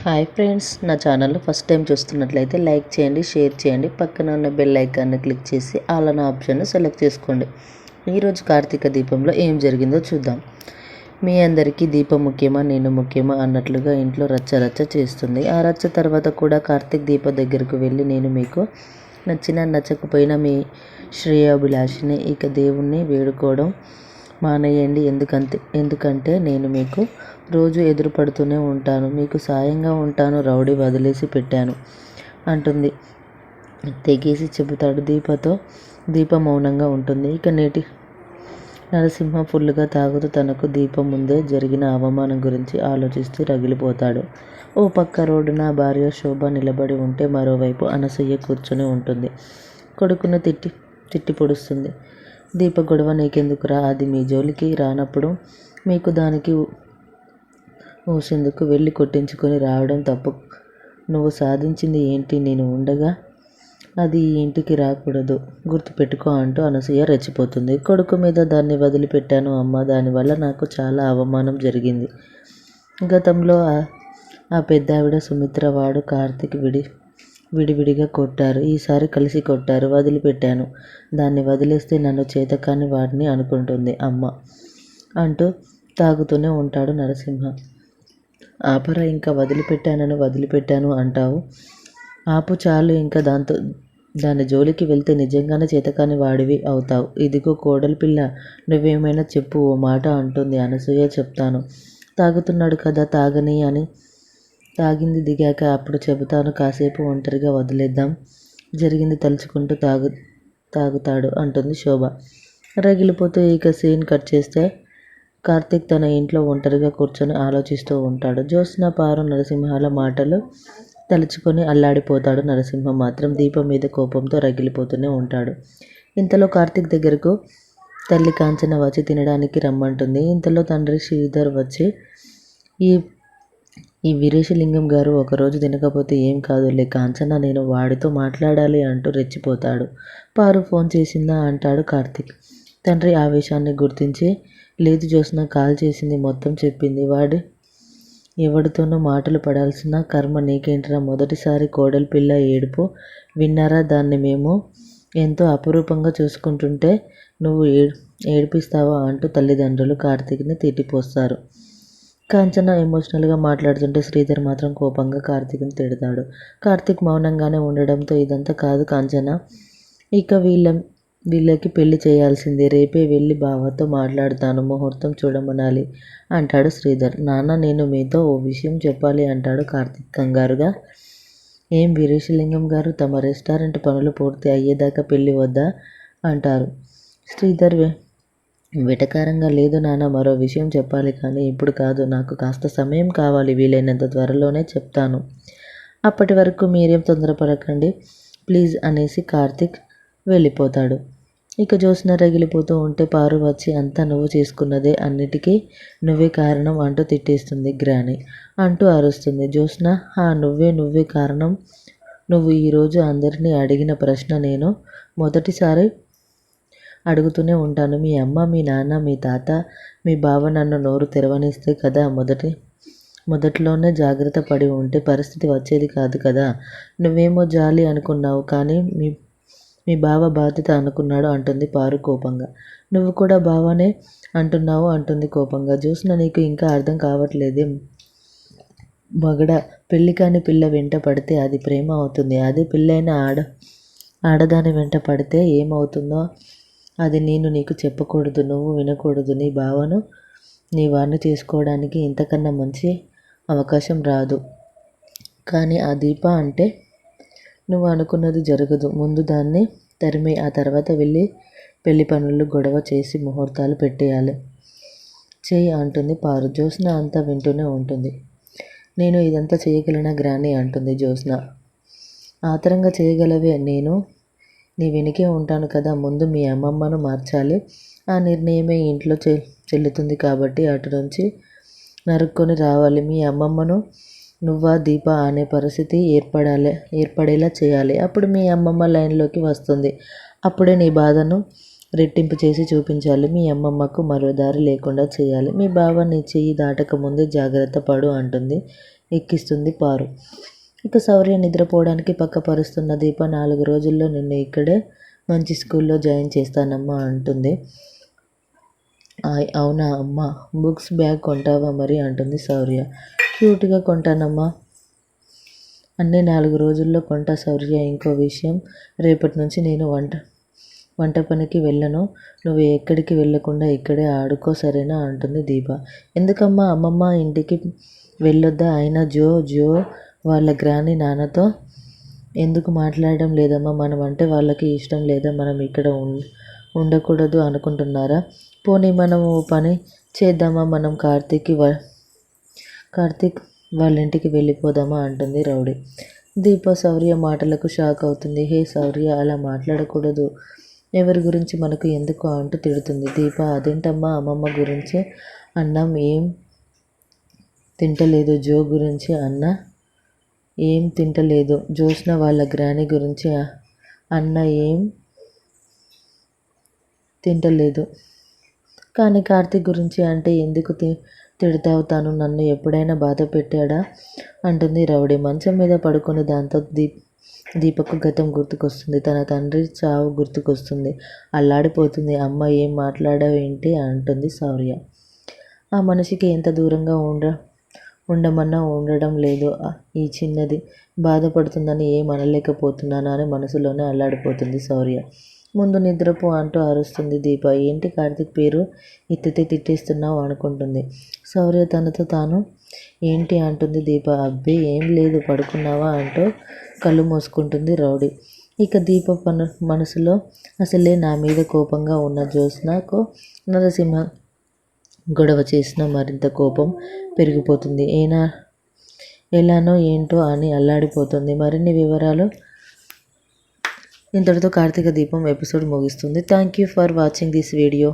Hi friends, నా channel first time చూస్తున్నట్లయితే like చేయండి, షేర్ చేయండి, పక్కన ఉన్న బెల్ ఐకాన్ని క్లిక్ చేసి ఆల్ అనే ఆప్షన్ను సెలెక్ట్ చేసుకోండి. ఈరోజు కార్తీక దీపంలో ఏం జరిగిందో చూద్దాం. మీ అందరికీ దీపం ముఖ్యమా, నేను ముఖ్యమా అన్నట్లుగా ఇంట్లో రచ్చ చేస్తుంది. ఆ రచ్చ తర్వాత కూడా కార్తీక్ దీప దగ్గరకు వెళ్ళి, నేను మీకు నచ్చినా నచ్చకపోయినా మీ శ్రేయోభిలాషిని, ఇక దేవుణ్ణి వేడుకోవడం మానేయండి, ఎందుకంటే నేను మీకు రోజు ఎదురుపడుతూనే ఉంటాను, మీకు సాయంగా ఉంటాను, రౌడీ వదిలేసి పెట్టాను అంటుంది. తెగేసి చెబుతాడు దీపతో. దీప మౌనంగా ఉంటుంది. ఇక నేటి నరసింహ ఫుల్గా తాగుతూ తనకు దీపం ముందే జరిగిన అవమానం గురించి ఆలోచిస్తూ రగిలిపోతాడు. ఓ పక్క రోడ్డున భార్య శోభ నిలబడి ఉంటే, మరోవైపు అనసూయ కూర్చొని ఉంటుంది. కొడుకును తిట్టి పొడుస్తుంది. దీప గొడవ నీకెందుకురా, అది మీ జోలికి రానప్పుడు మీకు దానికి ఊసేందుకు వెళ్ళి కొట్టించుకొని రావడం తప్పు. నువ్వు సాధించింది ఏంటి? నేను ఉండగా అది ఈ ఇంటికి రాకూడదు, గుర్తుపెట్టుకో అంటూ అనసూయ రెచ్చిపోతుంది. కొడుకు మీద దాన్ని వదిలిపెట్టాను అమ్మ, దానివల్ల నాకు చాలా అవమానం జరిగింది. గతంలో ఆ పెద్దావిడ సుమిత్ర వాడు కార్తీక్ విడివిడిగా కొట్టారు, ఈసారి కలిసి కొట్టారు, వదిలిపెట్టాను. దాన్ని వదిలేస్తే నన్ను చేతకాని వాడిని అనుకుంటుంది అమ్మ అంటూ తాగుతూనే ఉంటాడు నరసింహ. ఆపరా, ఇంకా వదిలిపెట్టాను అంటావు, ఆపు చాలు, ఇంకా దాని జోలికి వెళ్తే నిజంగానే చేతకాని వాడివి అవుతావు. ఇదిగో కోడలి పిల్ల, నువ్వేమైనా చెప్పు, ఓ మాట అంటుంది అనసూయ. చెప్తాను, తాగుతున్నాడు కదా, తాగని అని. తాగింది దిగాక అప్పుడు చెబుతాను, కాసేపు ఒంటరిగా వదిలేద్దాం, జరిగింది తలుచుకుంటూ తాగుతాడు అంటుంది శోభ రగిలిపోతూ. ఇక సీన్ కట్ చేస్తే కార్తీక్ తన ఇంట్లో ఒంటరిగా కూర్చొని ఆలోచిస్తూ ఉంటాడు. జ్యోత్స్న, పారు, నరసింహాల మాటలు తలుచుకొని అల్లాడిపోతాడు. నరసింహ మాత్రం దీపం మీద కోపంతో రగిలిపోతూనే ఉంటాడు. ఇంతలో కార్తీక్ దగ్గరకు తల్లి కాంచన వచ్చి తినడానికి రమ్మంటుంది. ఇంతలో తండ్రి శ్రీధర్ వచ్చి, ఈ వీరేశలింగం గారు ఒకరోజు తినకపోతే ఏం కాదులే కాంచన, నేను వాడితో మాట్లాడాలి అంటూ రెచ్చిపోతాడు. పారు ఫోన్ చేసిందా అంటాడు కార్తీక్. తండ్రి ఆవేశాన్ని గుర్తించి, లేదు జ్యోత్స్న కాల్ చేసింది, మొత్తం చెప్పింది. ఎవడితోనూ మాటలు పడాల్సిన కర్మ నీకేంట్రా, మొదటిసారి కోడలి పిల్ల ఏడుపు విన్నారా, దాన్ని మేము ఎంతో అపురూపంగా చూసుకుంటుంటే నువ్వు ఏడిపిస్తావా అంటూ తల్లిదండ్రులు కార్తీక్ని తిట్టిపోస్తారు. కాంచన ఎమోషనల్గా మాట్లాడుతుంటే శ్రీధర్ మాత్రం కోపంగా కార్తీక్ని తిడతాడు. కార్తీక్ మౌనంగానే ఉండడంతో, ఇదంతా కాదు కాంచన, ఇక వీళ్ళకి పెళ్లి చేయాల్సిందే, రేపే వెళ్ళి బావతో మాట్లాడతాను, ముహూర్తం చూడమనాలి అంటాడు శ్రీధర్. నాన్న, నేను మీతో ఓ విషయం చెప్పాలి అంటాడు కార్తీక్ కంగారుగా. ఏం వీరేశలింగం గారు, తమ రెస్టారెంట్ పనులు పూర్తి అయ్యేదాకా పెళ్లి వద్దా అంటారు. శ్రీధర్ వెటకారంగా, లేదు నాన్న, మరో విషయం చెప్పాలి, కానీ ఇప్పుడు కాదు, నాకు కాస్త సమయం కావాలి, వీలైనంత త్వరలోనే చెప్తాను, అప్పటి వరకు మీరేం తొందరపడకండి ప్లీజ్ అనేసి కార్తీక్ వెళ్ళిపోతాడు. ఇక జ్యోత్స్న రగిలిపోతూ ఉంటే పారు వచ్చి, అంతా నువ్వు చేసుకున్నదే, అన్నిటికీ నువ్వే కారణం అంటూ తిట్టేస్తుంది. గ్రాని అంటూ అరుస్తుంది. జ్యోత్స్న, నువ్వే కారణం. నువ్వు ఈరోజు అందరినీ అడిగిన ప్రశ్న నేను మొదటిసారి అడుగుతూనే ఉంటాను. మీ అమ్మ, మీ నాన్న, మీ తాత, మీ బావ నన్ను నోరు తెరవనిస్తే కదా, మొదట్లోనే జాగ్రత్త పడి ఉంటే పరిస్థితి వచ్చేది కాదు కదా. నువ్వేమో జాలి అనుకున్నావు, కానీ మీ బావ బాధ్యత అనుకున్నాడు అంటుంది పారు కోపంగా. నువ్వు కూడా బావనే అంటున్నావు అంటుంది కోపంగా. జ్యోత్స్న, నీకు ఇంకా అర్థం కావట్లేదే, మగడ పెళ్లి కాని పిల్ల వెంట పడితే అది ప్రేమ అవుతుంది, అదే పెళ్ళైన ఆడదాని వెంట పడితే ఏమవుతుందో అది నేను నీకు చెప్పకూడదు, నువ్వు వినకూడదు. నీ బావను నీ వారిని చేసుకోవడానికి ఇంతకన్నా మంచి అవకాశం రాదు. కానీ ఆ దీప అంటే నువ్వు అనుకున్నది జరగదు. ముందు దాన్ని తరిమే, ఆ తర్వాత వెళ్ళి పెళ్లి పనులు గొడవ చేసి ముహూర్తాలు పెట్టేయాలి చెయ్యి అంటుంది పారు. జ్యోత్స్న అంతా వింటూనే ఉంటుంది. నేను ఇదంతా చేయగలనా గ్రాని అంటుంది జ్యోత్స్న. ఆతరంగా చేయగలవే, నేను నీ వెనుకే ఉంటాను కదా. ముందు మీ అమ్మమ్మను మార్చాలి, ఆ నిర్ణయమే ఇంట్లో చెల్లుతుంది కాబట్టి అటు నుంచి నరుక్కొని రావాలి. మీ అమ్మమ్మను నువ్వా దీప అనే పరిస్థితి ఏర్పడేలా చేయాలి. అప్పుడు మీ అమ్మమ్మ లైన్లోకి వస్తుంది. అప్పుడే నీ బాధను రెట్టింపు చేసి చూపించాలి. మీ అమ్మమ్మకు మరో దారి లేకుండా చేయాలి. మీ బావ నీ చెయ్యి దాటక ముందే జాగ్రత్త పడు అంటుంది. ఎక్కిస్తుంది పారు. ఇక శౌర్య నిద్రపోవడానికి పక్కపరుస్తున్న దీప 4 రోజుల్లో నిన్ను ఇక్కడే మంచి స్కూల్లో జాయిన్ చేస్తానమ్మా అంటుంది. అవునా అమ్మా, బుక్స్ బ్యాగ్ కొంటావా మరి అంటుంది శౌర్య. క్యూట్గా కొంటానమ్మా, అన్నీ 4 రోజుల్లో కొంటా శౌర్య. ఇంకో విషయం, రేపటి నుంచి నేను వంట పనికి వెళ్ళను. నువ్వు ఎక్కడికి వెళ్ళకుండా ఇక్కడే ఆడుకో సరేనా అంటుంది దీప. ఎందుకమ్మా, అమ్మమ్మ ఇంటికి వెళ్ళొద్దా? అయినా జో వాళ్ళ గ్రాని నాన్నతో ఎందుకు మాట్లాడడం లేదమ్మా? మనం అంటే వాళ్ళకి ఇష్టం లేదా? మనం ఇక్కడ ఉండకూడదు అనుకుంటున్నారా? పోనీ మనం ఓ పని చేద్దామా, మనం కార్తీక్ వాళ్ళ ఇంటికి వెళ్ళిపోదామా అంటుంది రౌడీ. దీప శౌర్య మాటలకు షాక్ అవుతుంది. హే శౌర్య, అలా మాట్లాడకూడదు, ఎవరి గురించి మనకు ఎందుకు అంటూ తిడుతుంది. దీప అదేంటమ్మా, అమ్మమ్మ గురించి అన్నం ఏం తింటలేదు, జో గురించి అన్న ఏం తింటలేదు, జ్యోత్స్న వాళ్ళ గ్రాని గురించి అన్న ఏం తింటలేదు, కానీ కార్తీక్ గురించి అంటే ఎందుకు తిడతావు? తను నన్ను ఎప్పుడైనా బాధ పెట్టాడా అంటుంది రౌడీ. మంచం మీద పడుకుని దాంతో దీపకు గతం గుర్తుకొస్తుంది. తన తండ్రి చావు గుర్తుకొస్తుంది. అల్లాడిపోతుంది. అమ్మ ఏం మాట్లాడావేంటి అంటుంది శౌర్య. ఆ మనిషికి ఎంత దూరంగా ఉండమన్నా ఉండడం లేదు. ఈ చిన్నది బాధపడుతుందని ఏం అనలేకపోతున్నాను అని మనసులోనే అల్లాడిపోతుంది శౌర్య. ముందు నిద్రపో అంటూ అరుస్తుంది దీప. ఏంటి కార్తీక్ పేరు ఎత్తితే తిట్టేస్తున్నావు అనుకుంటుంది శౌర్య. తనతో తాను ఏంటి అంటుంది దీప. అబ్బే ఏం లేదు, పడుకున్నావా అంటూ కళ్ళు మూసుకుంటుంది రౌడీ. ఇక దీప మనసులో అసలే నా మీద కోపంగా ఉన్న జ్యోత్స్నకు నరసింహ గొడవ చేసిన మరింత కోపం పెరిగిపోతుంది. ఎలానో ఏంటో అని అల్లాడిపోతుంది. మరిన్ని వివరాలు ఇంతటితో కార్తీక దీపం ఎపిసోడ్ ముగిస్తుంది. Thank you for watching this video.